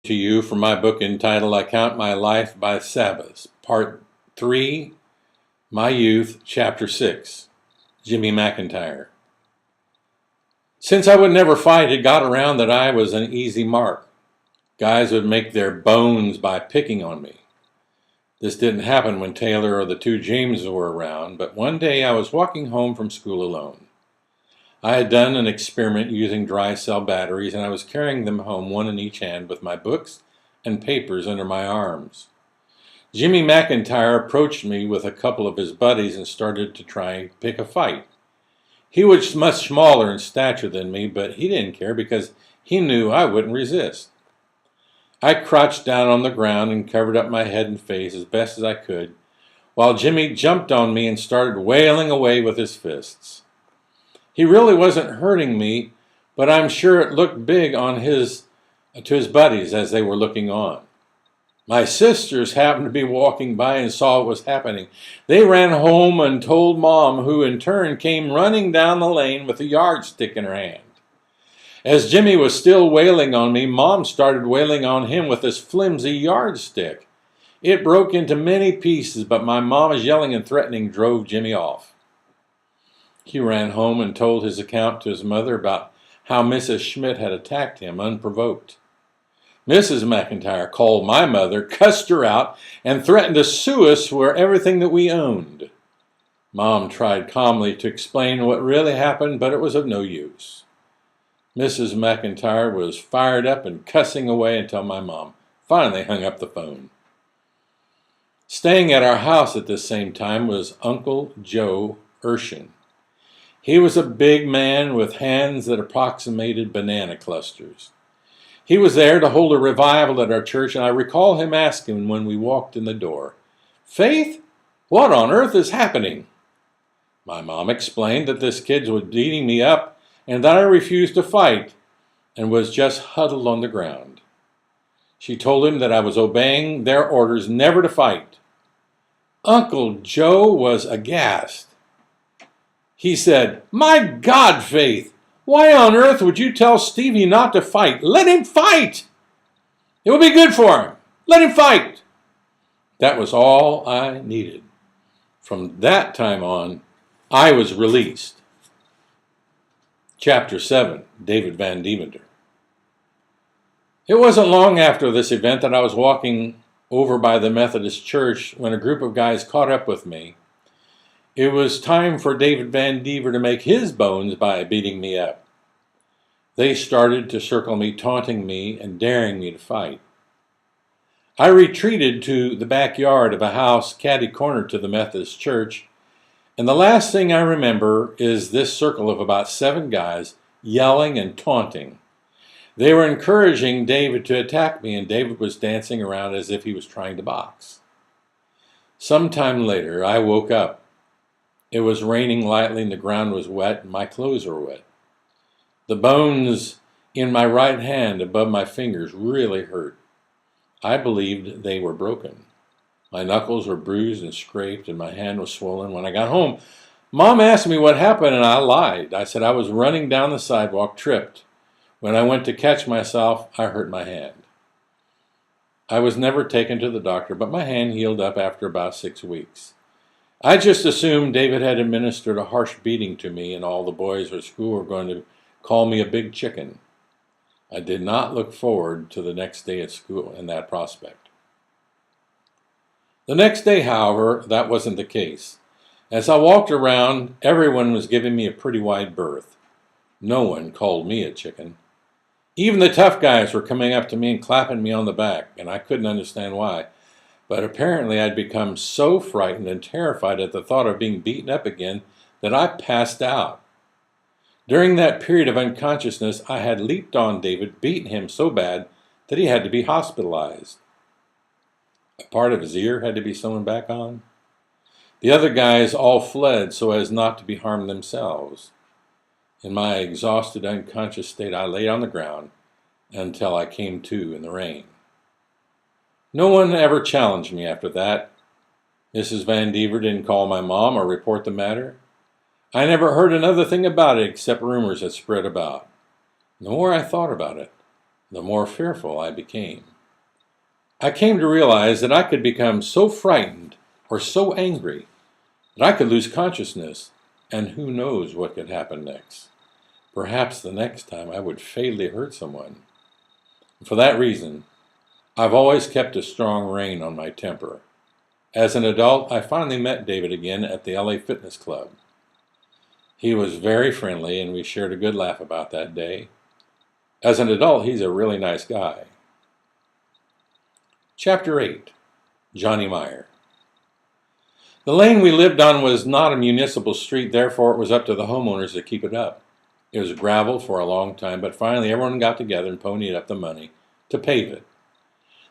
to you from my book entitled I Count My Life by Sabbaths, Part 3, My Youth, Chapter 6, Jimmy McIntyre. Since I would never fight, it got around that I was an easy mark. Guys would make their bones by picking on me. This didn't happen when Taylor or the two Jameses were around, but one day I was walking home from school alone. I had done an experiment using dry cell batteries, and I was carrying them home one in each hand with my books and papers under my arms. Jimmy McIntyre approached me with a couple of his buddies and started to try and pick a fight. He was much smaller in stature than me, but he didn't care because he knew I wouldn't resist. I crouched down on the ground and covered up my head and face as best as I could, while Jimmy jumped on me and started wailing away with his fists. He really wasn't hurting me, but I'm sure it looked big on to his buddies as they were looking on. My sisters happened to be walking by and saw what was happening. They ran home and told Mom, who in turn came running down the lane with a yardstick in her hand. As Jimmy was still wailing on me, Mom started wailing on him with this flimsy yardstick. It broke into many pieces, but my mama's yelling and threatening drove Jimmy off. He ran home and told his account to his mother about how Mrs. Schmidt had attacked him unprovoked. Mrs. McIntyre called my mother, cussed her out, and threatened to sue us for everything that we owned. Mom tried calmly to explain what really happened, but it was of no use. Mrs. McIntyre was fired up and cussing away until my mom finally hung up the phone. Staying at our house at this same time was Uncle Joe Urshan. He was a big man with hands that approximated banana clusters. He was there to hold a revival at our church, and I recall him asking when we walked in the door, "Faith, what on earth is happening?" My mom explained that this kid was beating me up and that I refused to fight and was just huddled on the ground. She told him that I was obeying their orders never to fight. Uncle Joe was aghast. He said, "My God, Faith, why on earth would you tell Stevie not to fight? Let him fight! It will be good for him. Let him fight!" That was all I needed. From that time on, I was released. Chapter 7, David Van Deventer. It wasn't long after this event that I was walking over by the Methodist church when a group of guys caught up with me. It was time for David Van Deventer to make his bones by beating me up. They started to circle me, taunting me and daring me to fight. I retreated to the backyard of a house catty-corner to the Methodist church, and the last thing I remember is this circle of about 7 guys yelling and taunting. They were encouraging David to attack me, and David was dancing around as if he was trying to box. Sometime later, I woke up. It was raining lightly and the ground was wet and my clothes were wet. The bones in my right hand above my fingers really hurt. I believed they were broken. My knuckles were bruised and scraped and my hand was swollen. When I got home, Mom asked me what happened and I lied. I said I was running down the sidewalk, tripped. When I went to catch myself, I hurt my hand. I was never taken to the doctor, but my hand healed up after about 6 weeks. I just assumed David had administered a harsh beating to me and all the boys at school were going to call me a big chicken. I did not look forward to the next day at school and that prospect. The next day, however, that wasn't the case. As I walked around, everyone was giving me a pretty wide berth. No one called me a chicken. Even the tough guys were coming up to me and clapping me on the back, and I couldn't understand why. But apparently I'd become so frightened and terrified at the thought of being beaten up again that I passed out. During that period of unconsciousness, I had leaped on David, beaten him so bad that he had to be hospitalized. A part of his ear had to be sewn back on. The other guys all fled so as not to be harmed themselves. In my exhausted, unconscious state, I lay on the ground until I came to in the rain. No one ever challenged me after that. Mrs. Van Deventer didn't call my mom or report the matter. I never heard another thing about it except rumors that spread about. The more I thought about it, the more fearful I became. I came to realize that I could become so frightened or so angry that I could lose consciousness, and who knows what could happen next. Perhaps the next time I would fatally hurt someone. For that reason, I've always kept a strong rein on my temper. As an adult, I finally met David again at the LA Fitness Club. He was very friendly, and we shared a good laugh about that day. As an adult, he's a really nice guy. Chapter 8. Johnny Meyer. The lane we lived on was not a municipal street, therefore it was up to the homeowners to keep it up. It was gravel for a long time, but finally everyone got together and ponied up the money to pave it.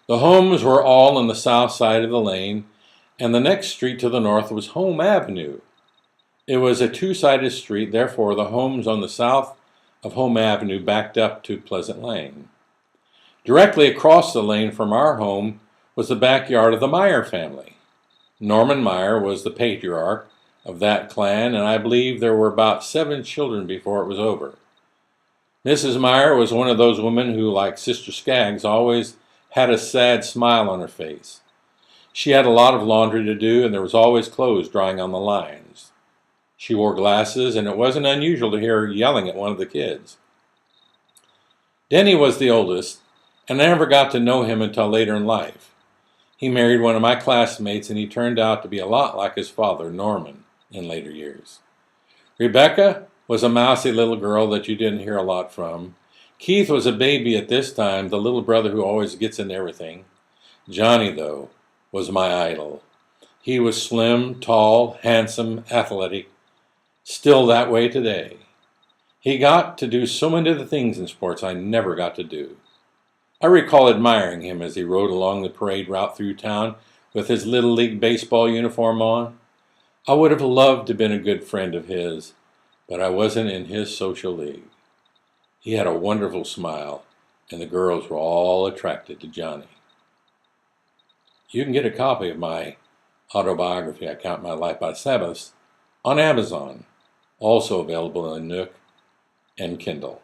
The homes were all on the south side of the lane, and the next street to the north was Home Avenue. It was a two-sided street, therefore the homes on the south of Home Avenue backed up to Pleasant Lane. Directly across the lane from our home was the backyard of the Meyer family. Norman Meyer was the patriarch of that clan, and I believe there were about 7 children before it was over. Mrs. Meyer was one of those women who, like Sister Skaggs, always had a sad smile on her face. She had a lot of laundry to do, and there was always clothes drying on the lines. She wore glasses, and it wasn't unusual to hear her yelling at one of the kids. Denny was the oldest, and I never got to know him until later in life. He married one of my classmates, and he turned out to be a lot like his father, Norman, in later years. Rebecca was a mousy little girl that you didn't hear a lot from. Keith was a baby at this time, the little brother who always gets into everything. Johnny, though, was my idol. He was slim, tall, handsome, athletic, still that way today. He got to do so many of the things in sports I never got to do. I recall admiring him as he rode along the parade route through town with his Little League baseball uniform on. I would have loved to have been a good friend of his, but I wasn't in his social league. He had a wonderful smile, and the girls were all attracted to Johnny. You can get a copy of my autobiography, I Count My Life by Sabbath, on Amazon, also available in Nook and Kindle.